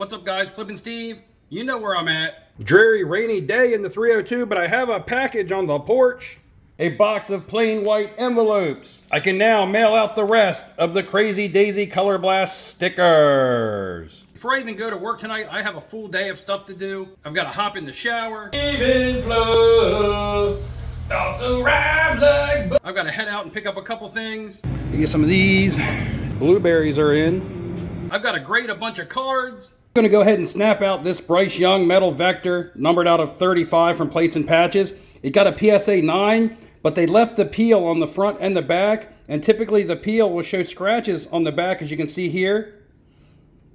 What's up, guys? Flippin' Steve. You know where I'm at. Dreary rainy day in the 302, but I have a package on the porch. A box of plain white envelopes. I can now mail out the rest of the Crazy Daisy Color Blast stickers. Before I even go to work tonight, I have a full day of stuff to do. I've got to hop in the shower. Even flow, thoughts arrive like I've got to head out and pick up a couple things. You get some of these. Blueberries are in. I've got to grade a bunch of cards. I'm going to go ahead and snap out this Bryce Young Metal Vector, numbered out of 35 from Plates and Patches. It got a PSA 9, but they left the peel on the front and the back, and typically the peel will show scratches on the back, as you can see here.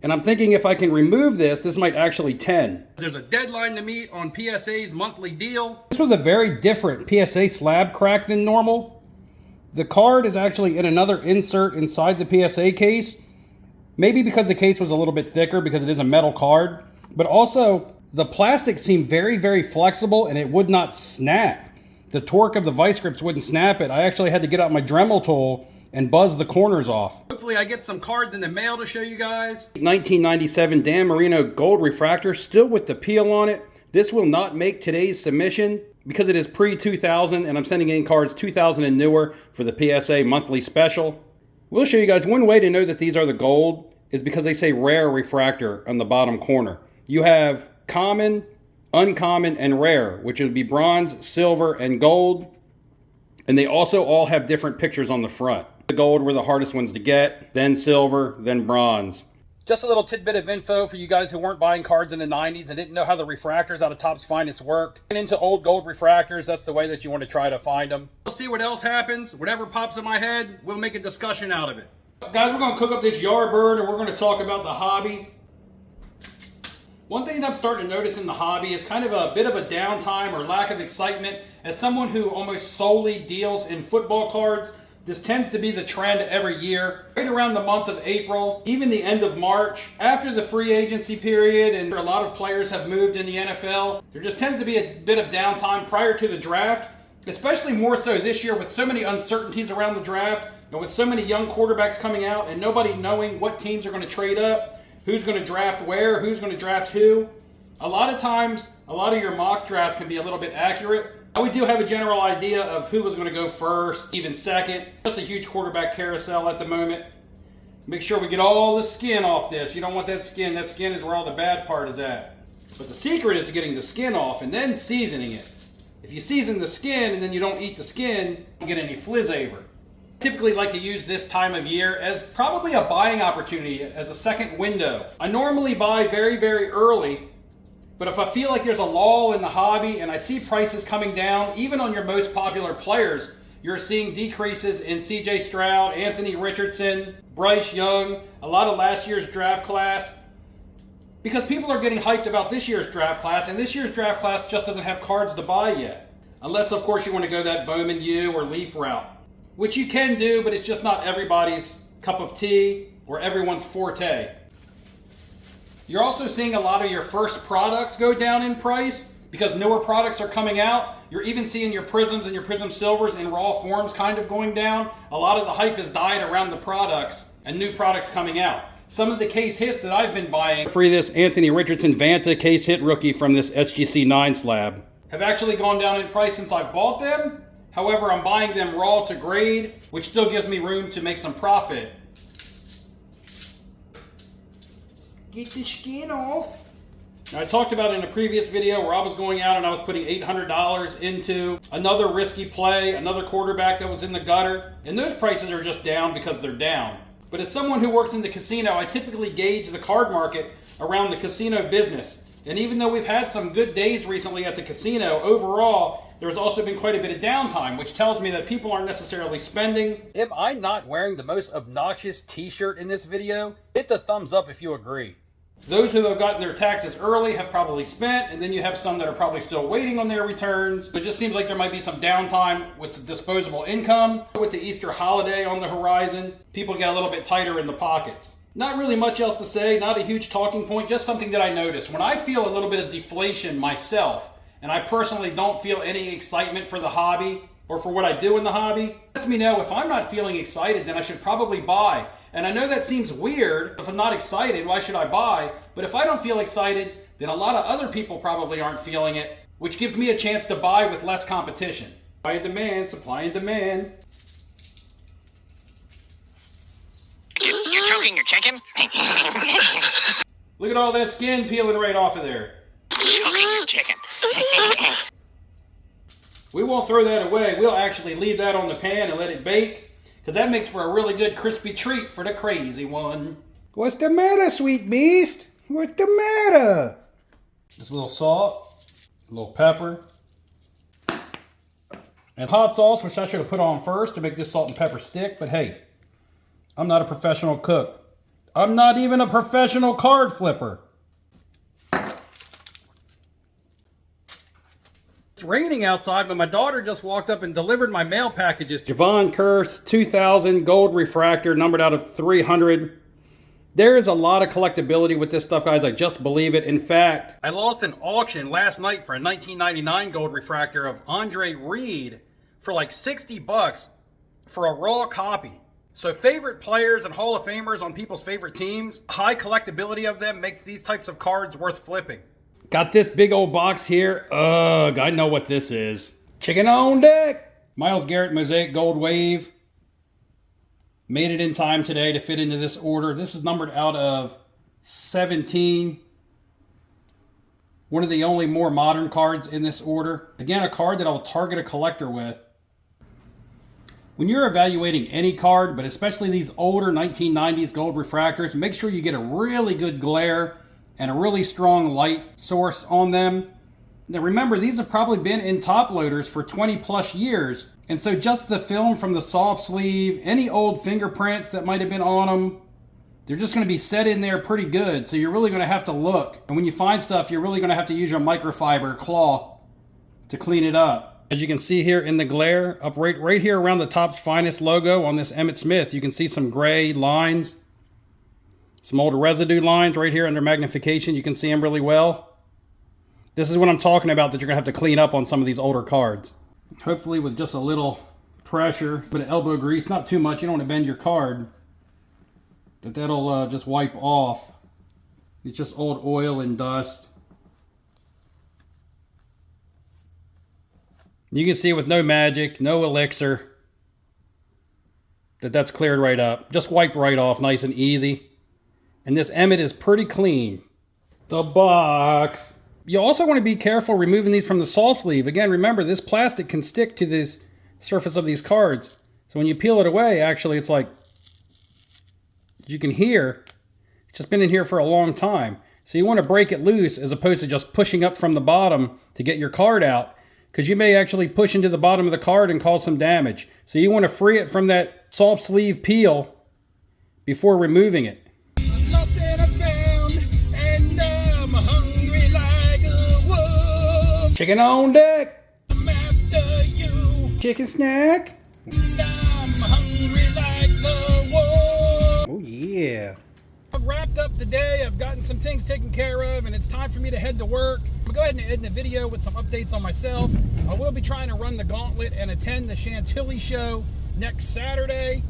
And I'm thinking if I can remove this might actually 10. There's a deadline to meet on PSA's monthly deal. This was a very different PSA slab crack than normal. The card is actually in another insert inside the PSA case. Maybe because the case was a little bit thicker because it is a metal card. But also, the plastic seemed very, very flexible and it would not snap. The torque of the vice grips wouldn't snap it. I actually had to get out my Dremel tool and buzz the corners off. Hopefully I get some cards in the mail to show you guys. 1997 Dan Marino gold refractor, still with the peel on it. This will not make today's submission because it is pre-2000 and I'm sending in cards 2000 and newer for the PSA monthly special. We'll show you guys one way to know that these are the gold is because they say rare refractor on the bottom corner. You have common, uncommon, and rare, which would be bronze, silver, and gold. And they also all have different pictures on the front. The gold were the hardest ones to get, then silver, then bronze. Just a little tidbit of info for you guys who weren't buying cards in the 90s and didn't know how the refractors out of Topps Finest worked. Get into old gold refractors, that's the way that you want to try to find them. We'll see what else happens. Whatever pops in my head, we'll make a discussion out of it. Guys, we're going to cook up this Yardbird and we're going to talk about the hobby. One thing that I'm starting to notice in the hobby is kind of a bit of a downtime or lack of excitement. As someone who almost solely deals in football cards, this tends to be the trend every year. Right around the month of April, even the end of March, after the free agency period and a lot of players have moved in the NFL, there just tends to be a bit of downtime prior to the draft, especially more so this year with so many uncertainties around the draft and with so many young quarterbacks coming out and nobody knowing what teams are going to trade up, who's going to draft where, who's going to draft who. A lot of times, a lot of your mock drafts can be a little bit accurate. We do have a general idea of who was going to go first, even second. Just a huge quarterback carousel at the moment. Make sure we get all the skin off this. You don't want that skin. That skin is where all the bad part is at. But the secret is getting the skin off and then seasoning it. If you season the skin and then you don't eat the skin, you don't get any flizzaver. I typically like to use this time of year as probably a buying opportunity, as a second window. I normally buy very, very early. But if I feel like there's a lull in the hobby and I see prices coming down, even on your most popular players, you're seeing decreases in CJ Stroud, Anthony Richardson, Bryce Young, a lot of last year's draft class. Because people are getting hyped about this year's draft class, and this year's draft class just doesn't have cards to buy yet. Unless, of course, you want to go that Bowman U or Leaf route. Which you can do, but it's just not everybody's cup of tea or everyone's forte. You're also seeing a lot of your first products go down in price because newer products are coming out. You're even seeing your Prisms and your Prism Silvers in raw forms kind of going down. A lot of the hype has died around the products and new products coming out. Some of the case hits that I've been buying, free this Anthony Richardson Vanta case hit rookie from this SGC 9 slab, have actually gone down in price since I've bought them. However, I'm buying them raw to grade, which still gives me room to make some profit. Get the skin off. Now, I talked about in a previous video where I was going out and I was putting $800 into another risky play, another quarterback that was in the gutter. And those prices are just down because they're down. But as someone who works in the casino, I typically gauge the card market around the casino business. And even though we've had some good days recently at the casino, overall, there's also been quite a bit of downtime, which tells me that people aren't necessarily spending. Am I not wearing the most obnoxious t-shirt in this video? Hit the thumbs up if you agree. Those who have gotten their taxes early have probably spent, and then you have some that are probably still waiting on their returns. It just seems like there might be some downtime with some disposable income. With the Easter holiday on the horizon, people get a little bit tighter in the pockets. Not really much else to say, not a huge talking point, just something that I noticed. When I feel a little bit of deflation myself, and I personally don't feel any excitement for the hobby or for what I do in the hobby, lets me know if I'm not feeling excited, then I should probably buy And I know that seems weird. If I'm not excited, why should I buy? But if I don't feel excited, then a lot of other people probably aren't feeling it, which gives me a chance to buy with less competition. Supply and demand, supply and demand. You're choking your chicken? Look at all that skin peeling right off of there. Choking your chicken. We won't throw that away. We'll actually leave that on the pan and let it bake, because that makes for a really good crispy treat for the crazy one. What's the matter, sweet beast? What's the matter? Just a little salt, a little pepper, and hot sauce, which I should have put on first to make this salt and pepper stick, but hey, I'm not a professional cook. I'm not even a professional card flipper. It's raining outside, but my daughter just walked up and delivered my mail packages. Javon Curse 2000 gold refractor, numbered out of 300. There is a lot of collectability with this stuff, guys. I just believe it. In fact, I lost an auction last night for a 1999 gold refractor of Andre Reed for like 60 bucks for a raw copy. So favorite players and Hall of Famers on people's favorite teams, high collectability of them makes these types of cards worth flipping. Got this big old box here. Ugh, I know what this is. Chicken on deck. Myles Garrett Mosaic Gold Wave. Made it in time today to fit into this order. This is numbered out of 17. One of the only more modern cards in this order. Again, a card that I will target a collector with. When you're evaluating any card, but especially these older 1990s gold refractors, make sure you get a really good glare and a really strong light source on them. Now remember, these have probably been in top loaders for 20 plus years. And so just the film from the soft sleeve, any old fingerprints that might have been on them, they're just going to be set in there pretty good. So you're really going to have to look. And when you find stuff, you're really going to have to use your microfiber cloth to clean it up. As you can see here in the glare, up right here around the Topps Finest logo on this Emmitt Smith, you can see some gray lines. Some old residue lines right here under magnification. You can see them really well. This is what I'm talking about, that you're going to have to clean up on some of these older cards. Hopefully with just a little pressure, a bit of elbow grease, not too much. You don't want to bend your card. That'll just wipe off. It's just old oil and dust. You can see with no magic, no elixir, that's cleared right up. Just wiped right off, nice and easy. And this Emmitt is pretty clean. The box. You also want to be careful removing these from the soft sleeve. Again, remember, this plastic can stick to the surface of these cards. So when you peel it away, actually, it's like, you can hear, it's just been in here for a long time. So you want to break it loose as opposed to just pushing up from the bottom to get your card out, because you may actually push into the bottom of the card and cause some damage. So you want to free it from that soft sleeve peel before removing it. Chicken on deck. I'm after you. Chicken snack. I'm hungry like the wolf. Oh yeah. I've wrapped up the day. I've gotten some things taken care of, and it's time for me to head to work. I'm gonna go ahead and end the video with some updates on myself. I will be trying to run the gauntlet and attend the Chantilly show next Saturday,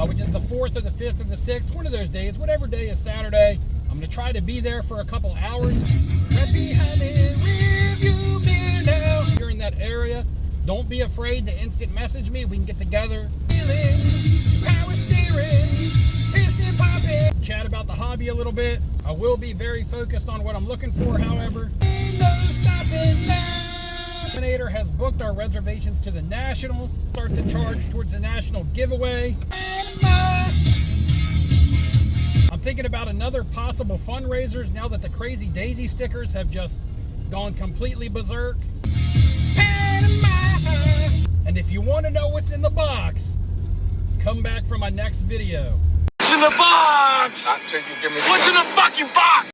which is the 4th or the 5th or the 6th, one of those days, whatever day is Saturday. I'm going to try to be there for a couple hours. Right behind it, review me now. If you're in that area, don't be afraid to instant message me. We can get together. Power steering, instant popping. Chat about the hobby a little bit. I will be very focused on what I'm looking for, however. No stopping now. Terminator has booked our reservations to the National. Start the charge towards the National giveaway. I'm thinking about another possible fundraisers now that the Crazy Daisy stickers have just gone completely berserk. And if you want to know what's in the box, come back for my next video. What's in the box? What's in the fucking box?